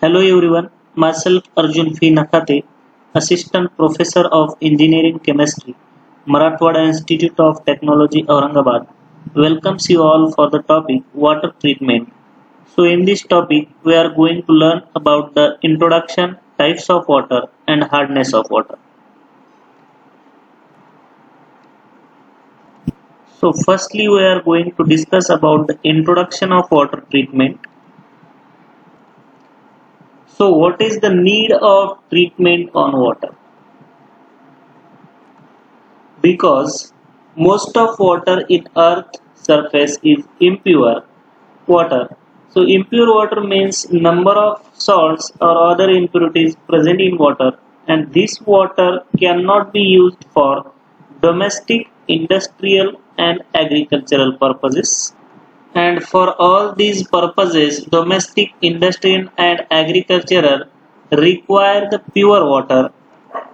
Hello everyone, myself Arjun P. Nakate, Assistant Professor of Engineering Chemistry, Marathwada Institute of Technology, Aurangabad, welcomes you all for the topic water treatment. So in this topic, we are going to learn about the introduction, types of water and hardness of water. So firstly, we are going to discuss about the introduction of water treatment. So what is the need of treatment on water? Because most of water in earth surface is impure water. So impure water means number of salts or other impurities present in water, and this water cannot be used for domestic, industrial and agricultural purposes. And for all these purposes, domestic, industrial and agricultural require the pure water,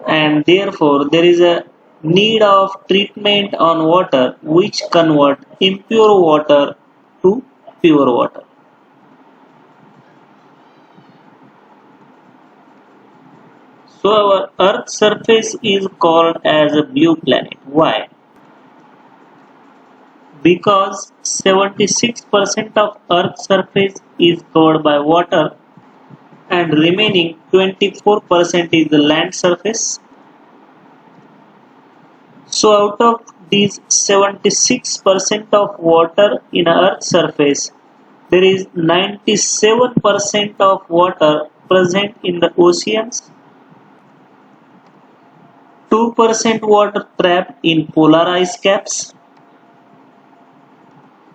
and therefore there is a need of treatment on water which convert impure water to pure water. So our earth surface is called as a blue planet. Why? Because 76% of earth surface is covered by water and remaining 24% is the land surface. So out of these 76% of water in earth's surface, there is 97% of water present in the oceans, 2% water trapped in polar ice caps,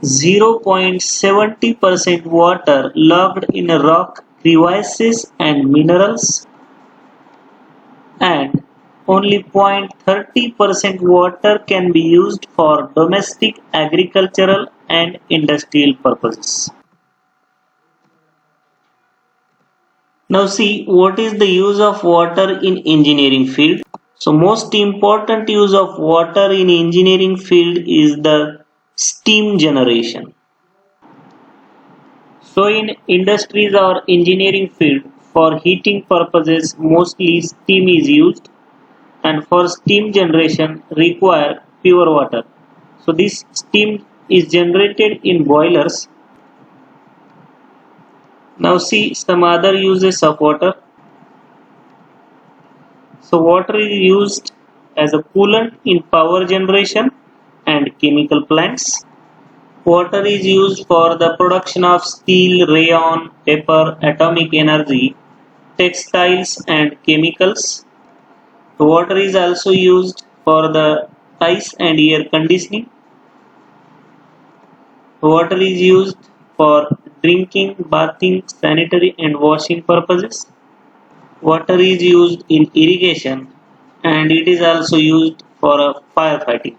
0.70% water locked in rock crevices and minerals, and only 0.30% water can be used for domestic, agricultural and industrial purposes. Now see what is the use of water in engineering field. So most important use of water in engineering field is the steam generation. So in industries or engineering field, for heating purposes mostly steam is used, and for steam generation require pure water. So this steam is generated in boilers. Now see some other uses of water. So water is used as a coolant in power generation and chemical plants. Water is used for the production of steel, rayon, paper, atomic energy, textiles and chemicals. Water is also used for the ice and air conditioning. Water is used for drinking, bathing, sanitary and washing purposes. Water is used in irrigation, and it is also used for firefighting.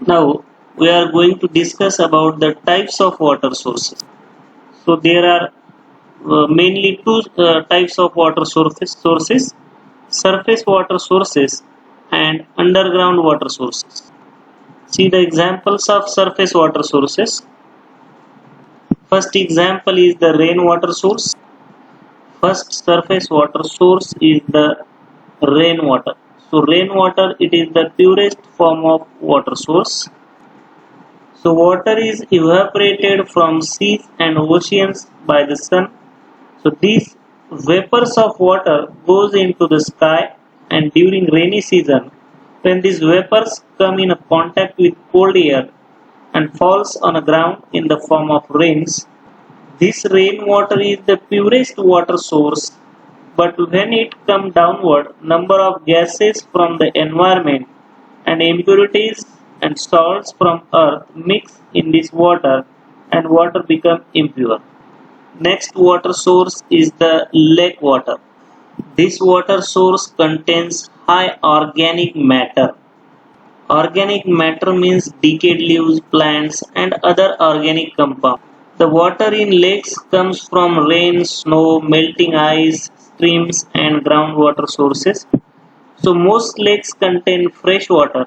Now we are going to discuss about the types of water sources. So there are mainly two types of water sources: surface water sources and underground water sources. See the examples of surface water sources. First example is the rainwater source. First surface water source is the rainwater. So rainwater, it is the purest form of water source. So water is evaporated from seas and oceans by the sun. So these vapors of water goes into the sky, and during rainy season, when these vapors come in contact with cold air and falls on the ground in the form of rains, this rainwater is the purest water source. But when it comes downward, number of gases from the environment and impurities and salts from earth mix in this water, and water become impure. Next water source is the lake water. This water source contains high organic matter. Organic matter means decayed leaves, plants and other organic compounds. The water in lakes comes from rain, snow, melting ice, streams and groundwater sources. So most lakes contain fresh water.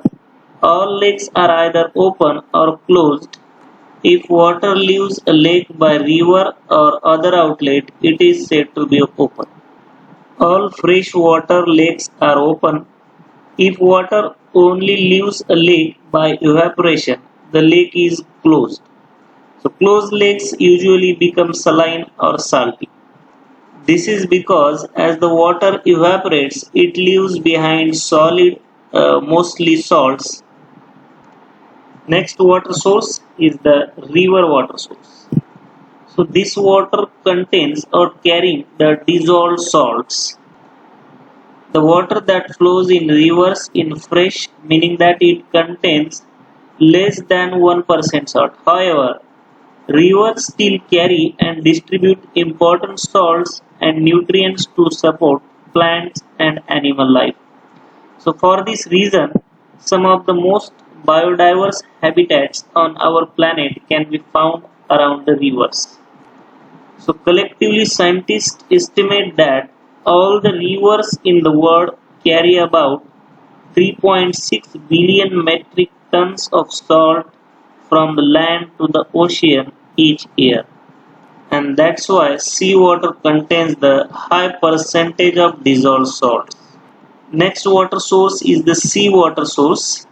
All lakes are either open or closed. If water leaves a lake by river or other outlet, it is said to be open. All freshwater lakes are open. If water only leaves a lake by evaporation, the lake is closed. So closed lakes usually become saline or salty. This is because as the water evaporates, it leaves behind solid, mostly salts. Next water source is the river water source. So this water contains or carrying the dissolved salts. The water that flows in rivers in fresh, meaning that it contains less than 1% salt. However, rivers still carry and distribute important salts and nutrients to support plants and animal life. So for this reason, some of the most biodiverse habitats on our planet can be found around the rivers. So collectively scientists estimate that all the rivers in the world carry about 3.6 billion metric tons of salt from the land to the ocean each year. And that's why seawater contains the high percentage of dissolved salts. Next water source is the seawater source.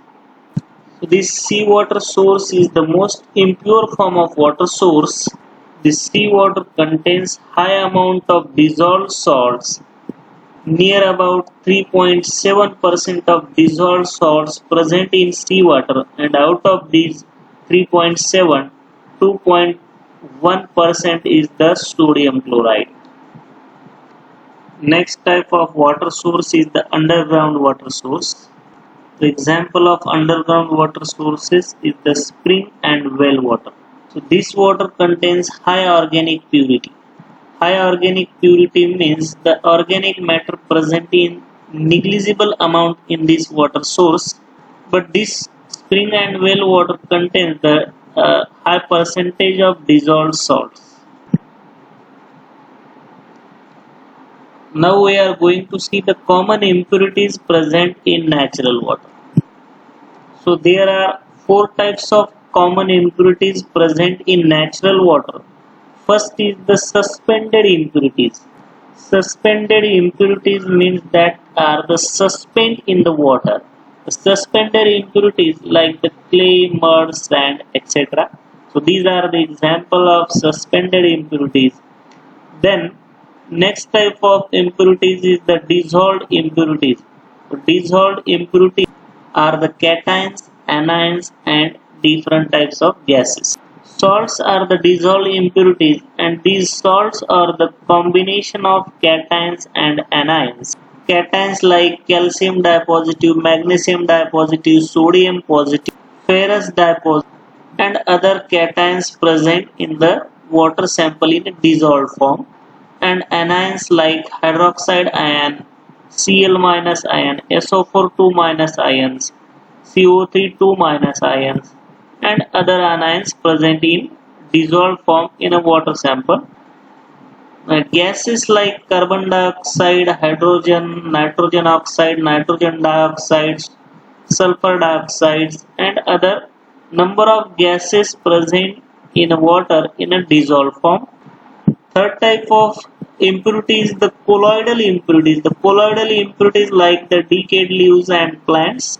So this seawater source is the most impure form of water source. The seawater contains high amount of dissolved salts. Near about 3.7% of dissolved salts present in seawater, and out of these 3.7, 2.1% is the sodium chloride. Next type of water source is the underground water source. The example of underground water sources is the spring and well water. So this water contains high organic purity. High organic purity means the organic matter present in negligible amount in this water source, but this spring and well water contains the high percentage of dissolved salts. Now we are going to see the common impurities present in natural water. So there are four types of common impurities present in natural water. First is the suspended impurities. Suspended impurities means that are the suspend in the water. The suspended impurities like the clay, mud, sand, etc. So these are the example of suspended impurities. Then next type of impurities is the dissolved impurities. So dissolved impurities are the cations, anions and different types of gases. Salts are the dissolved impurities, and these salts are the combination of cations and anions. Cations like calcium dipositive, magnesium dipositive, sodium positive, ferrous dipositive and other cations present in the water sample in a dissolved form, and anions like hydroxide ion, Cl minus ion, SO4 2 minus ions, CO3 2 minus ions and other anions present in dissolved form in a water sample. Gases like carbon dioxide, hydrogen, nitrogen oxide, nitrogen dioxide, sulfur dioxides and other number of gases present in water in a dissolved form. Third type of impurity is the colloidal impurities. The colloidal impurities like the decayed leaves and plants.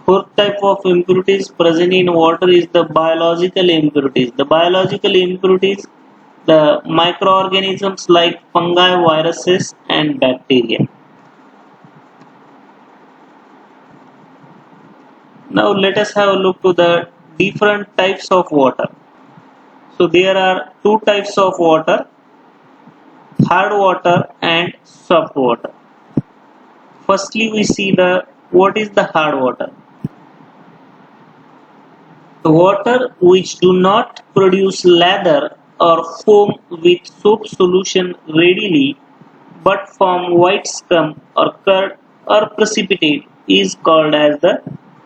Fourth type of impurities present in water is the biological impurities. The biological impurities, the microorganisms like fungi, viruses and bacteria. Now let us have a look to the different types of water. So there are two types of water, hard water and soft water. Firstly we see what is the hard water. The water which do not produce lather or foam with soap solution readily but form white scum or curd or precipitate is called as the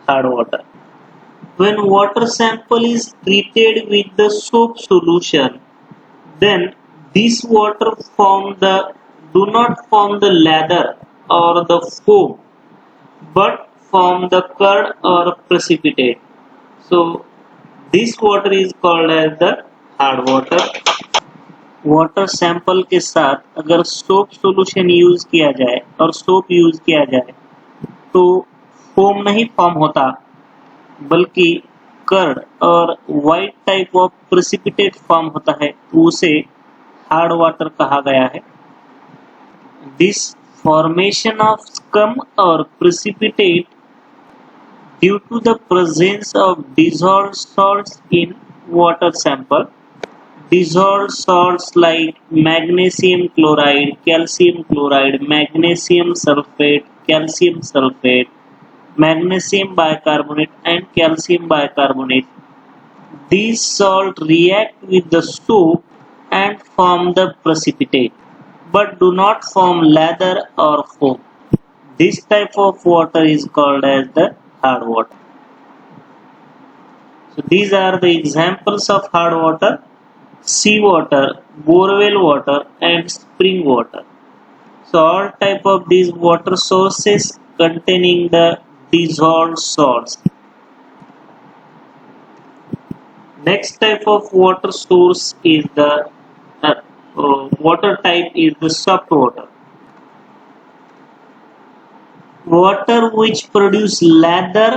hard water. When water sample is treated with the soap solution, then this water do not form the lather or the foam but form the curd or precipitate. So This water is called as the hard water. Water sample के साथ अगर soap solution use किया जाए और soap use किया जाए तो foam नहीं फॉर्म होता, बल्कि कर्ड और white type of precipitate form होता है, तो उसे हार्ड वाटर कहा गया है। दिस फॉर्मेशन ऑफ स्कम और precipitate due to the presence of dissolved salts in water sample. Dissolved salts like magnesium chloride, calcium chloride, magnesium sulfate, calcium sulfate, magnesium bicarbonate and calcium bicarbonate. These salts react with the soap and form the precipitate, but do not form lather or foam. This type of water is called as the hard water. So these are the examples of hard water: sea water, borewell water and spring water. So all type of these water sources containing the dissolved salts. Next type of water source is the water type is the soft water. Water which produce lather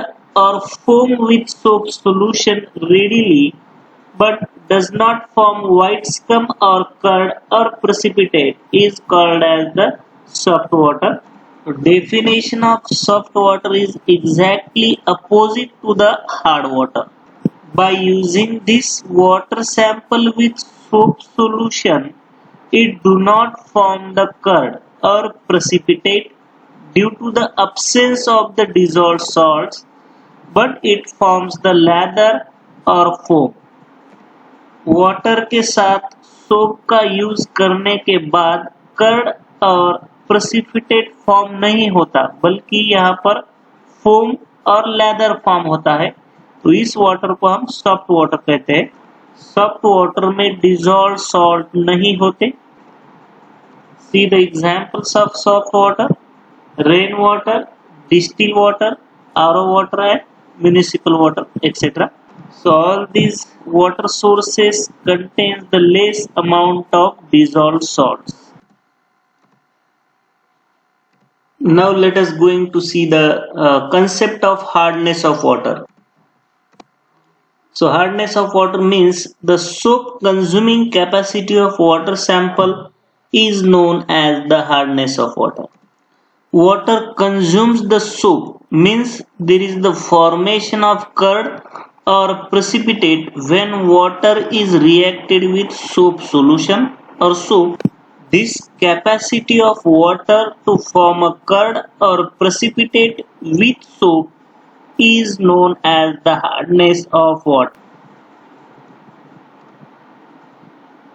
or foam with soap solution readily but does not form white scum or curd or precipitate is called as the soft water. Definition of soft water is exactly opposite to the hard water. By using this water sample with soap solution, it do not form the curd or precipitate due to the absence of the dissolved salts, but it forms the lather or foam. Water के साथ soap का use करने के बाद curd और precipitate form नहीं होता, बल्कि यहाँ पर फोम और लेदर फॉर्म होता है, तो इस वाटर को हम सॉफ्ट वाटर कहते हैं। सॉफ्ट वाटर में डिसॉल्व सॉल्ट नहीं होते। See the examples of soft water: rain water, distil water, RO water है, municipal water etcetera. So all these water sources contain the less amount of dissolved salts. Now let us going to see the concept of hardness of water. So hardness of water means the soap consuming capacity of water sample is known as the hardness of water. Water consumes the soap means there is the formation of curd or precipitate when water is reacted with soap solution or soap. This capacity of water to form a curd or precipitate with soap is known as the hardness of water.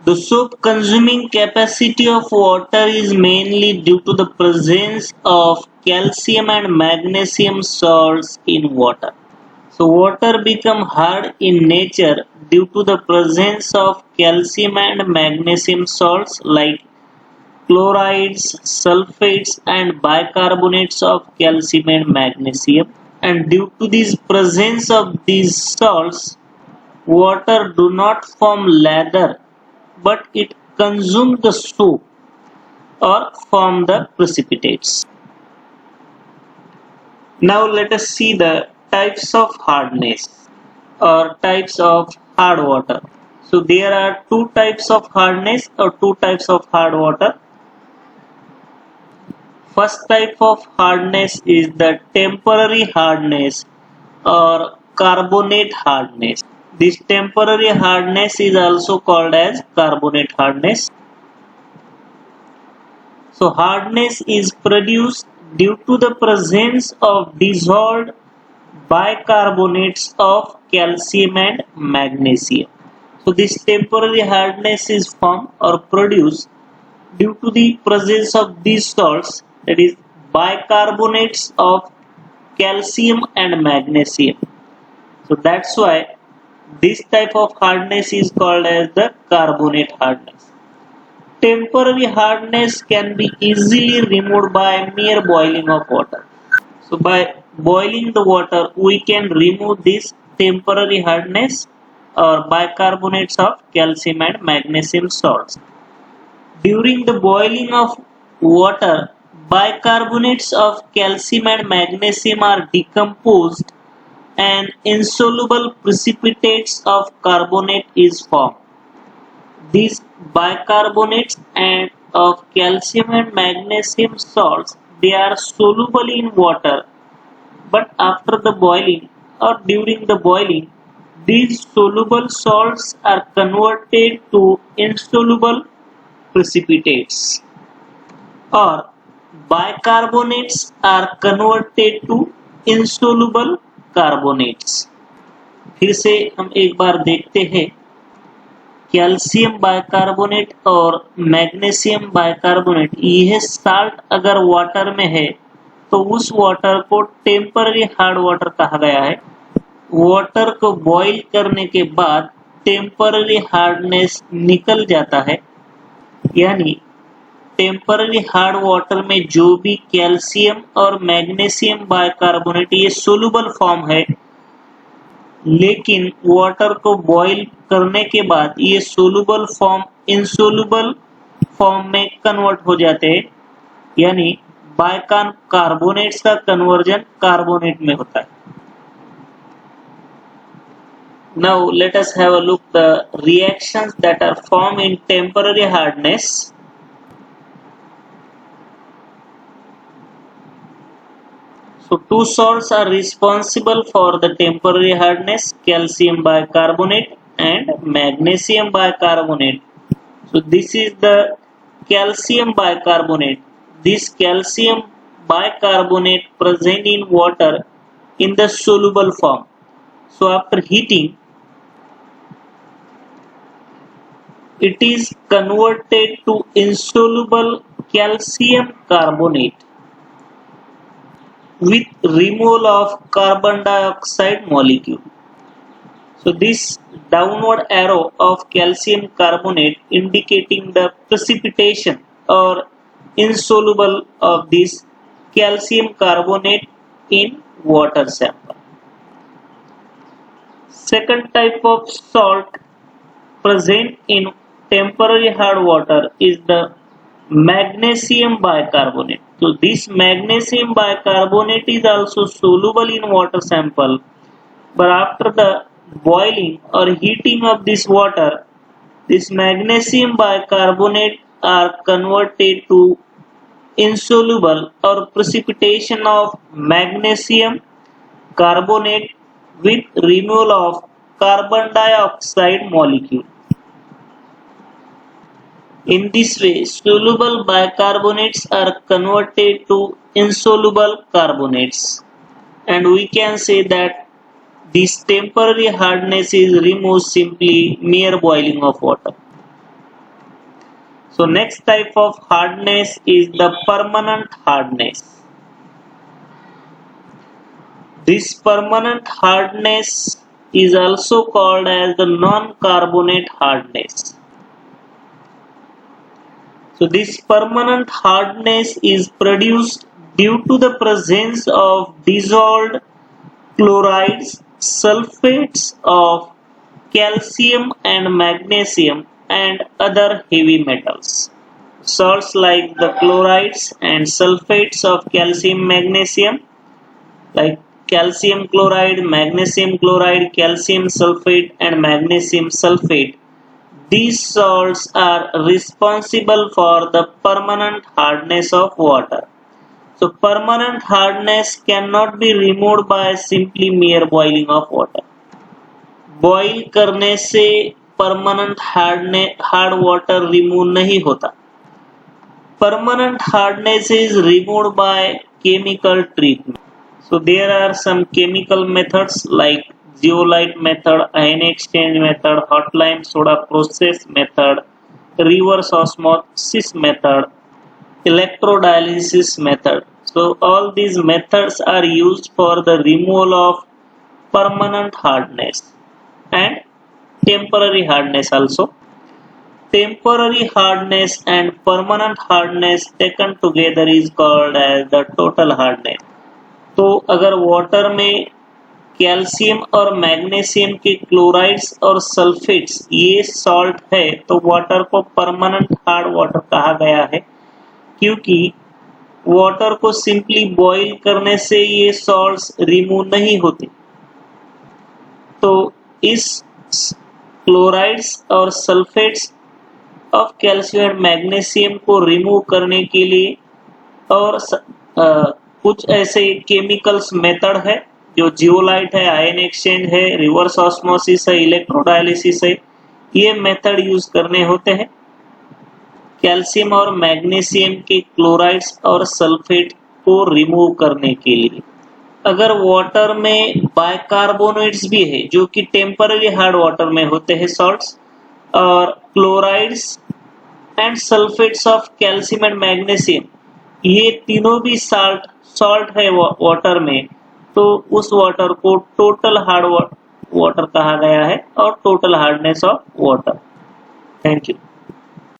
The soap consuming capacity of water is mainly due to the presence of calcium and magnesium salts in water. So water become hard in nature due to the presence of calcium and magnesium salts like chlorides, sulfates and bicarbonates of calcium and magnesium. And due to this presence of these salts, water do not form lather, but it consumes the soap or form the precipitates. Now let us see the types of hardness or types of hard water. So there are two types of hardness or two types of hard water. First type of hardness is the temporary hardness or carbonate hardness. This temporary hardness is also called as carbonate hardness. So hardness is produced due to the presence of dissolved bicarbonates of calcium and magnesium. So this temporary hardness is formed or produced due to the presence of these salts, that is bicarbonates of calcium and magnesium. So that's why this type of hardness is called as the carbonate hardness. Temporary hardness can be easily removed by mere boiling of water. So by boiling the water we can remove this temporary hardness or bicarbonates of calcium and magnesium salts. During the boiling of water, bicarbonates of calcium and magnesium are decomposed and insoluble precipitates of carbonate is formed. These bicarbonates and of calcium and magnesium salts, they are soluble in water, but after the boiling or during the boiling, these soluble salts are converted to insoluble precipitates, or bicarbonates are converted to insoluble carbonates. फिर से हम एक बार देखते हैं, calcium bicarbonate और magnesium bicarbonate, यह salt अगर water में है तो उस वाटर को टेम्पररी हार्ड वाटर कहा गया है। वाटर को बॉईल करने के बाद टेम्पररी हार्डनेस निकल जाता है, यानी टेम्पररी हार्ड वाटर में जो भी कैल्शियम और मैग्नीशियम बाइकार्बोनेट ये सोलुबल फॉर्म है, लेकिन वाटर को बॉईल करने के बाद ये सोलुबल फॉर्म इनसोलुबल फॉर्म में कन्वर्ट हो जाते हैं, यानी बाइकार्बोनेट्स का कन्वर्जन कार्बोनेट में होता है। Now let us have a look the reactions that are formed in temporary hardness. So two salts are responsible for the temporary hardness, calcium bicarbonate and magnesium bicarbonate. So this is the calcium bicarbonate. This calcium bicarbonate present in water in the soluble form. So after heating, it is converted to insoluble calcium carbonate with removal of carbon dioxide molecule. So this downward arrow of calcium carbonate indicating the precipitation or insoluble of this calcium carbonate in water sample. Second type of salt present in temporary hard water is the magnesium bicarbonate. So this magnesium bicarbonate is also soluble in water sample, but after the boiling or heating of this water, this magnesium bicarbonate are converted to insoluble or precipitation of magnesium carbonate with removal of carbon dioxide molecule. In this way, soluble bicarbonates are converted to insoluble carbonates, and we can say that this temporary hardness is removed simply mere boiling of water. So next type of hardness is the permanent hardness. This permanent hardness is also called as the non-carbonate hardness. So this permanent hardness is produced due to the presence of dissolved chlorides, sulfates of calcium and magnesium and other heavy metals. Salts like the chlorides and sulfates of calcium, magnesium, like calcium chloride, magnesium chloride, calcium sulfate and magnesium sulfate, these salts are responsible for the permanent hardness of water. So permanent hardness cannot be removed by simply mere boiling of water. Boil करने से permanent hard water remove नहीं होता. Permanent hardness is removed by chemical treatment. So there are some chemical methods like zeolite method, ion exchange method, hot lime soda process method, reverse osmosis method, electrodialysis method. So all these methods are used for the removal of permanent hardness and temporary hardness also. Temporary hardness and permanent hardness taken together is called as the total hardness. तो अगर water में calcium और magnesium के chlorides और sulphates ये salt है, तो water को परमानेंट हार्ड वाटर कहा गया है, क्योंकि वाटर को सिंपली बॉईल करने से ये सॉल्ट्स रिमूव नहीं होते। तो इस क्लोराइड्स और sulphates of calcium and magnesium को रिमूव करने के लिए और कुछ ऐसे केमिकल्स मेथड है जो जियोलाइट है, आयन एक्सचेंज है, रिवर्स ऑस्मोसिस है, इलेक्ट्रोडायलिसिस है, ये मेथड यूज करने होते हैं कैल्शियम और मैग्नीशियम के क्लोराइड्स और सल्फेट को रिमूव करने के लिए। अगर वाटर में बाइकार्बोनेट्स भी है जो कि टेम्पररी हार्ड वाटर में होते हैं सॉल्ट्स, और chlorides and sulphates of calcium and magnesium ये तीनों भी सॉल्ट है वाटर में, तो उस वाटर को टोटल हार्ड वाटर कहा गया है और total hardness of water. Thank you.